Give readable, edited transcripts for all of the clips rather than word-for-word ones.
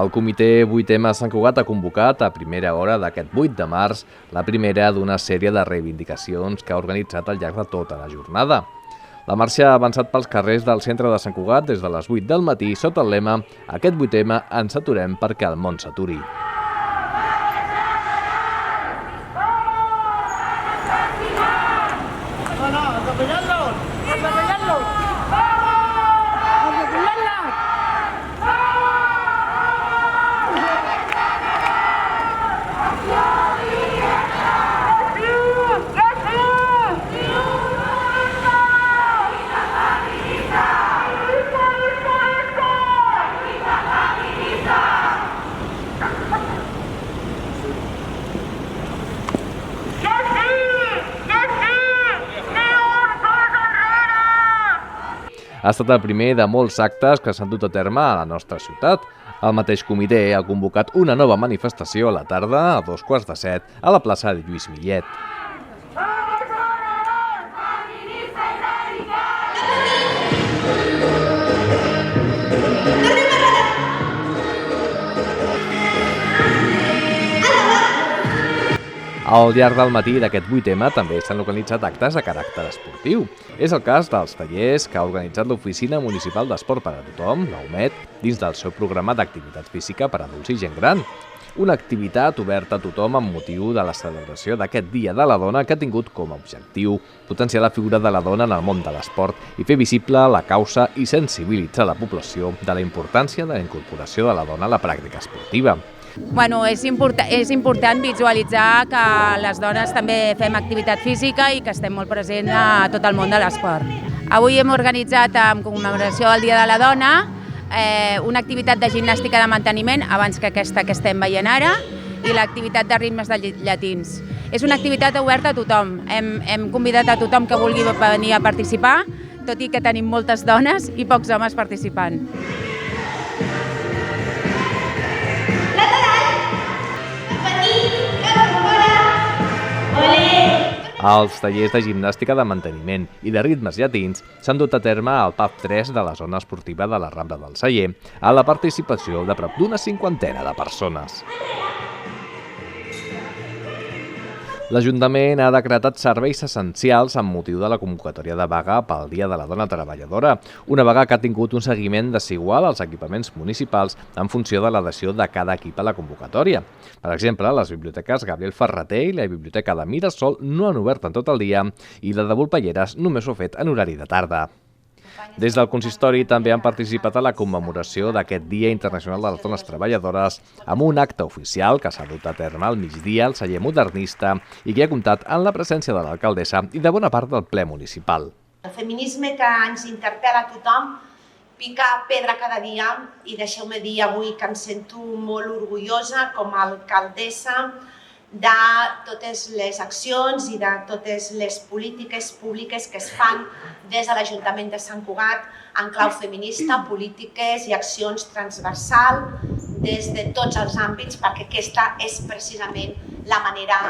El comitè 8M a Sant Cugat ha convocat a primera hora d'aquest 8 de març la primera d'una sèrie de reivindicacions que ha organitzat al llarg de tota la jornada. La marxa ha avançat pels carrers del centre de Sant Cugat des de les 8 del matí sota el lema «Aquest 8M ens aturem perquè el món s'aturi». Ha estat el primer de molts actes que s'han dut a terme a la nostra ciutat. El mateix comitè ha convocat una nova manifestació a la tarda, a 7:15, a la plaça de Lluís Millet. Al llarg del matí d'aquest 8M també s'han organitzat actes de caràcter esportiu. És el cas dels tallers que ha organitzat l'Oficina Municipal d'Esport per a Tothom, la UMET, dins del seu programa d'activitat física per a adults i gent gran. Una activitat oberta a tothom amb motiu de la celebració d'aquest Dia de la Dona que ha tingut com a objectiu potenciar la figura de la dona en el món de l'esport i fer visible la causa i sensibilitzar la població de la importància de la incorporació de la dona a la pràctica esportiva. És important visualitzar que les dones també fem activitat física i que estem molt presents a tot el món de l'esport. Avui hem organitzat, en commemoració del Dia de la Dona, una activitat de gimnàstica de manteniment, abans que aquesta que estem veient ara, i l'activitat de ritmes llatins. És una activitat oberta a tothom. Hem convidat a tothom que vulgui venir a participar, tot i que tenim moltes dones i pocs homes participant. Els tallers de gimnàstica de manteniment i de ritmes llatins s'han dut a terme al PAF 3 de la zona esportiva de la Rambla del Celler, a la participació de prop d'una 50ena de persones. L'Ajuntament ha decretat serveis essencials amb motiu de la convocatòria de vaga pel Dia de la Dona Treballadora, una vaga que ha tingut un seguiment desigual als equipaments municipals en funció de l'adhesió de cada equip a la convocatòria. Per exemple, les biblioteques Gabriel Ferrater i la biblioteca de Mirasol no han obert en tot el dia i la de Volpelleres només ho ha fet en horari de tarda. Des del consistori també han participat a la commemoració d'aquest Dia Internacional de les Dones Treballadores amb un acte oficial que s'ha dut a terme al migdia al celler modernista i que ha comptat amb la presència de l'alcaldessa i de bona part del ple municipal. El feminisme que ens interpel·la a tothom pica pedra cada dia i deixeu-me dir avui que em sento molt orgullosa com a alcaldessa de totes les accions i de totes les polítiques públiques que es fan des de l'Ajuntament de Sant Cugat en clau feminista, polítiques i accions transversal des de tots els àmbits, perquè aquesta és precisament la manera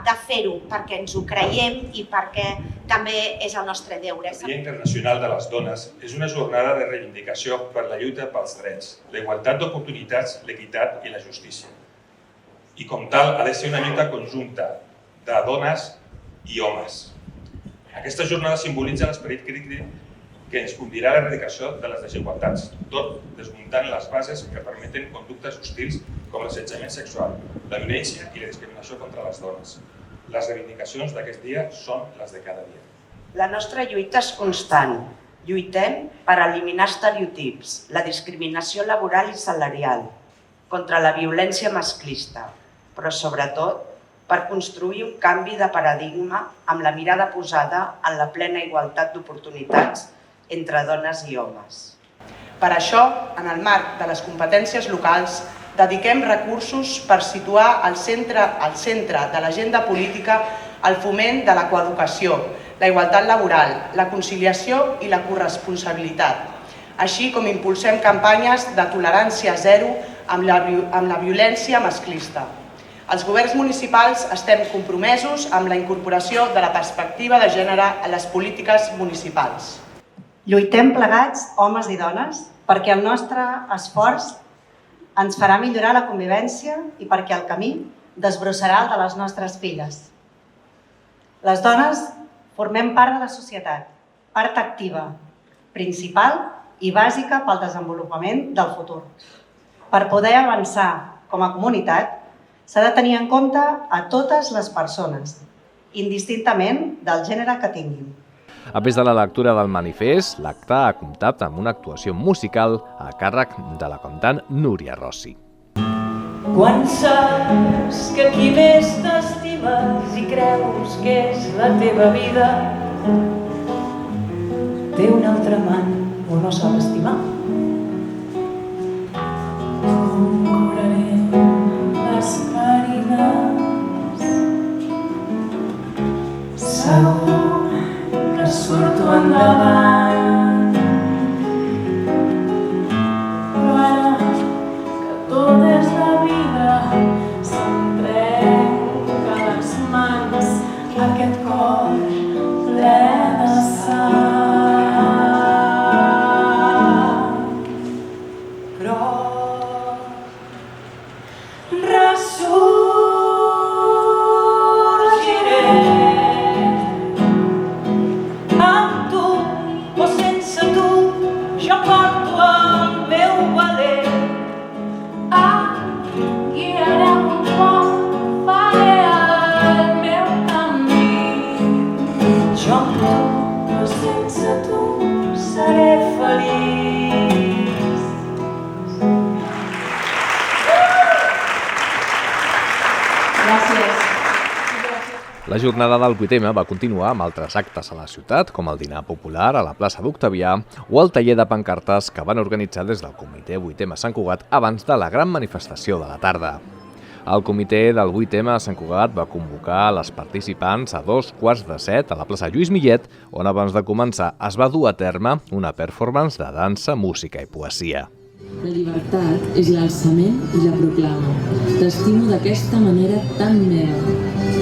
de fer-ho, perquè ens ho creiem i perquè també és el nostre deure. El Dia Internacional de les Dones és una jornada de reivindicació per la lluita pels drets, la igualtat d'oportunitats, l'equitat i la justícia. I com tal ha de ser una lluita conjunta de dones i homes. Aquesta jornada simbolitza l'esperit crític que ens conduirà a l'erradicació de les desigualtats, tot desmuntant les bases que permeten conductes hostils com l'assetjament sexual, la violència i la discriminació contra les dones. Les reivindicacions d'aquest dia són les de cada dia. La nostra lluita és constant. Lluitem per eliminar estereotips, la discriminació laboral i salarial, contra la violència masclista, però sobretot per construir un canvi de paradigma amb la mirada posada en la plena igualtat d'oportunitats entre dones i homes. Per això, en el marc de les competències locals, dediquem recursos per situar al centre de l'agenda política el foment de la coeducació, la igualtat laboral, la conciliació i la corresponsabilitat, així com impulsem campanyes de tolerància zero amb la violència masclista. Els governs municipals estem compromesos amb la incorporació de la perspectiva de gènere a les polítiques municipals. Lluitem plegats, homes i dones, perquè el nostre esforç ens farà millorar la convivència i perquè el camí desbrossarà el de les nostres filles. Les dones formem part de la societat, part activa, principal i bàsica pel desenvolupament del futur. Per poder avançar com a comunitat, s'ha de tenir en compte a totes les persones, indistintament del gènere que tinguin. A més de la lectura del manifest, l'acte ha comptat amb una actuació musical a càrrec de la cantant Núria Rossi. Quan saps que qui més t'estimes i creus que és la teva vida té un altre amant o no sap estimar. Curaré les ferides, segur que surto endavant, però ara que tot és la vida se'm trenca les mans aquest cor ple de sang. La jornada del 8M va continuar amb altres actes a la ciutat, com el dinar popular a la plaça d'Octavià o el taller de pancartes que van organitzar des del comitè 8M Sant Cugat abans de la gran manifestació de la tarda. El comitè del 8M a Sant Cugat va convocar les participants a 7:15 a la plaça Lluís Millet, on abans de començar es va dur a terme una performance de dansa, música i poesia. La llibertat és l'alçament i la proclama. T'estimo d'aquesta manera tan meva.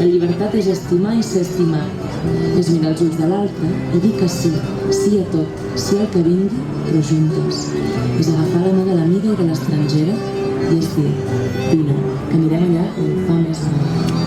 La llibertat és estimar i ser estimat. És mirar els ulls de l'altre i dir que sí, sí a tot, sí al que vingui, però juntes. És agafar la mà de l'amiga i de l'estrangera i és dir, vine, que anirem allà on fa més mal.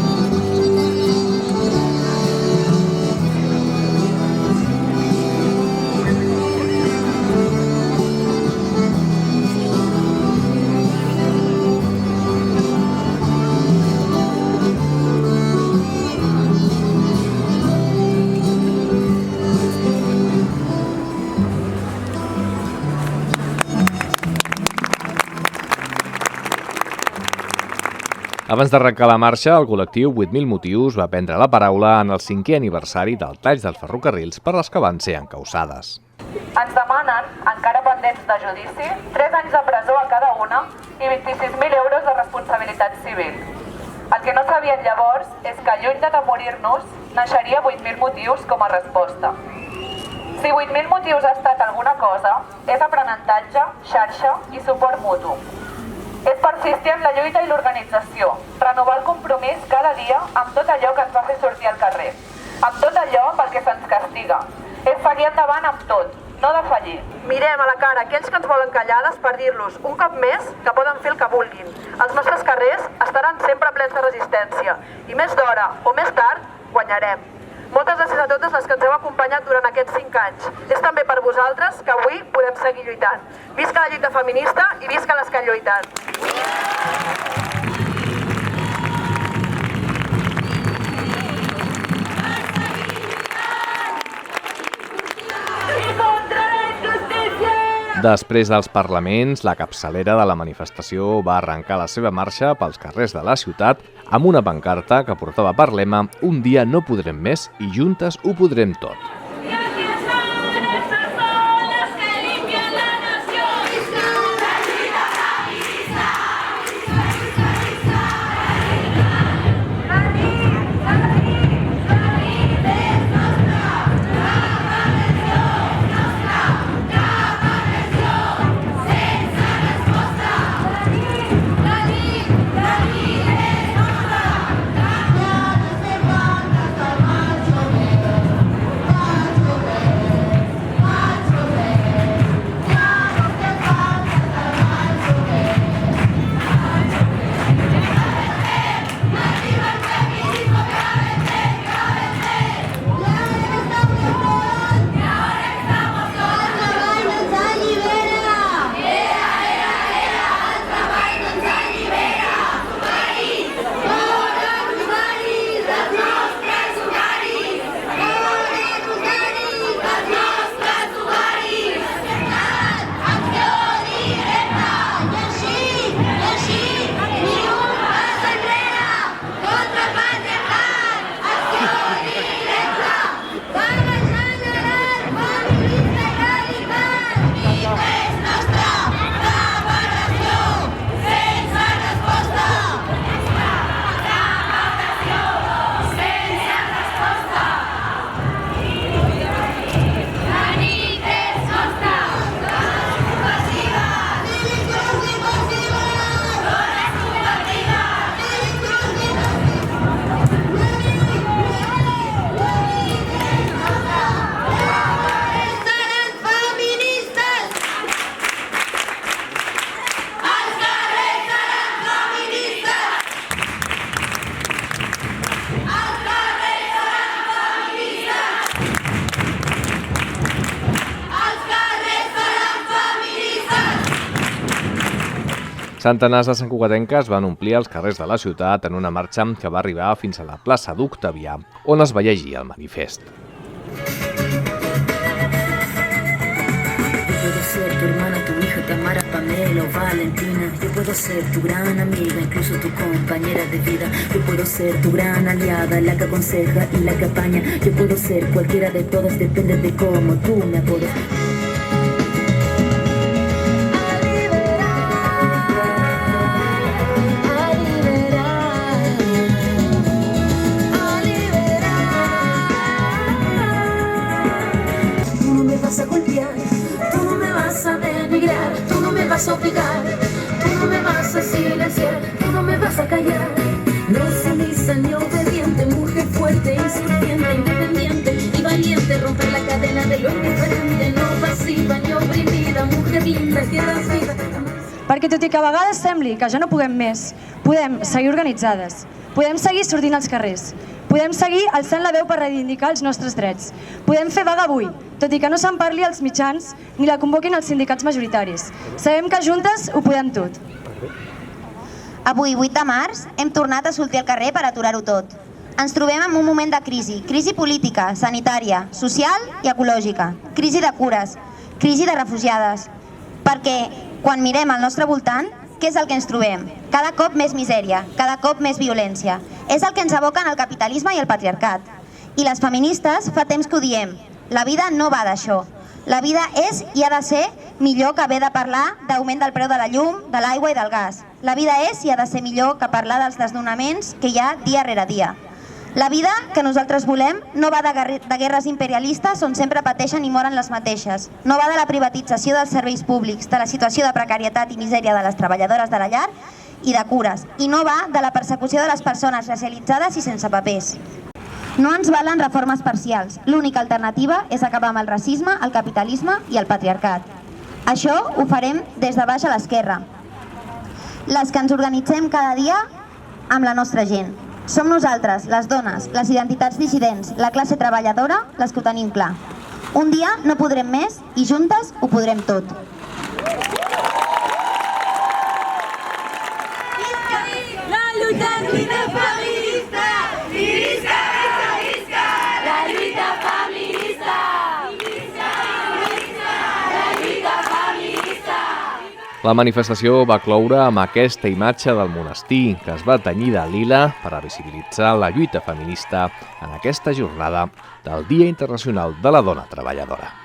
Abans d'arrencar la marxa, el col·lectiu 8.000 motius va prendre la paraula en el 5è aniversari del tall dels ferrocarrils per les que van ser encausades. Ens demanen, encara pendents de judici, 3 anys de presó a cada una i 26.000 euros de responsabilitat civil. El que no sabien llavors és que, lluny de demorir-nos, naixeria 8.000 motius com a resposta. Si 8.000 motius ha estat alguna cosa, és aprenentatge, xarxa i suport mutu. És persistir en la lluita i l'organització, renovar el compromís cada dia amb tot allò que ens va fer sortir al carrer, amb tot allò pel que se'ns castiga. És seguir endavant amb tot, no defallir. Mirem a la cara aquells que ens volen callades per dir-los un cop més que poden fer el que vulguin. Els nostres carrers estaran sempre plens de resistència i més d'hora o més tard guanyarem. Moltes gràcies a totes les que ens heu acompanyat durant aquests 5 anys. És també per vosaltres que avui podem seguir lluitant. Visca la lluita feminista i visca les que han lluitat. Després dels parlaments, la capçalera de la manifestació va arrencar la seva marxa pels carrers de la ciutat amb una pancarta que portava per lema «Un dia no podrem més i juntes ho podrem tot». Centenars de santcugatenques van omplir els carrers de la ciutat en una marxa que va arribar fins a la plaça d'Octavià, on es va llegir el manifest. Ser tu hermana, tu hija, Tamara, Pamela o Valentina. Yo puedo ser tu gran amiga, incluso tu compañera de vida. Yo puedo ser tu gran aliada, la que aconseja y la que apaña. Yo puedo ser cualquiera de todas, depende de cómo tú me apodes. Tú no me vas a golpear, tú no me vas a denigrar, tú no me vas a obligar, tú no me vas a silenciar, tú no me vas a callar. No sumisa ni obediente, mujer fuerte, insurgente, independiente y valiente, romper la cadena de lo indiferente, no pasiva ni oprimida, mujer linda que da vida. Perquè tot i que a vegades sembli que ja no puguem més, podem seguir organitzades, podem seguir sortint als carrers, podem seguir alçant la veu per reivindicar els nostres drets. Podem fer vaga avui, tot i que no se'n parli als mitjans ni la convoquin els sindicats majoritaris. Sabem que juntes ho podem tot. Avui, 8 de març, hem tornat a sortir al carrer per aturar-ho tot. Ens trobem en un moment de crisi política, sanitària, social i ecològica, crisi de cures, crisi de refugiades. Perquè quan mirem al nostre voltant, què és el que ens trobem? Cada cop més misèria, cada cop més violència. És el que ens aboquen el capitalisme i el patriarcat. I les feministes fa temps que ho diem. La vida no va d'això. La vida és i ha de ser millor que haver de parlar d'augment del preu de la llum, de l'aigua i del gas. La vida és i ha de ser millor que parlar dels desnonaments que hi ha dia rere dia. La vida que nosaltres volem no va de guerres imperialistes on sempre pateixen i moren les mateixes. No va de la privatització dels serveis públics, de la situació de precarietat i misèria de les treballadores de la llar i de cures. I no va de la persecució de les persones racialitzades i sense papers. No ens valen reformes parcials. L'única alternativa és acabar amb el racisme, el capitalisme i el patriarcat. Això ho farem des de baix a l'esquerra. Les que ens organitzem cada dia amb la nostra gent. Som nosaltres, les dones, les identitats dissidents, la classe treballadora, les que ho tenim clar. Un dia no podrem més i juntes ho podrem tot. La lluita feminista! Visca, visca, visca! La lluita feminista! Visca, visca! La lluita feminista! La manifestació va cloure amb aquesta imatge del monestir que es va tenyir de lila per a visibilitzar la lluita feminista en aquesta jornada del Dia Internacional de la Dona Treballadora.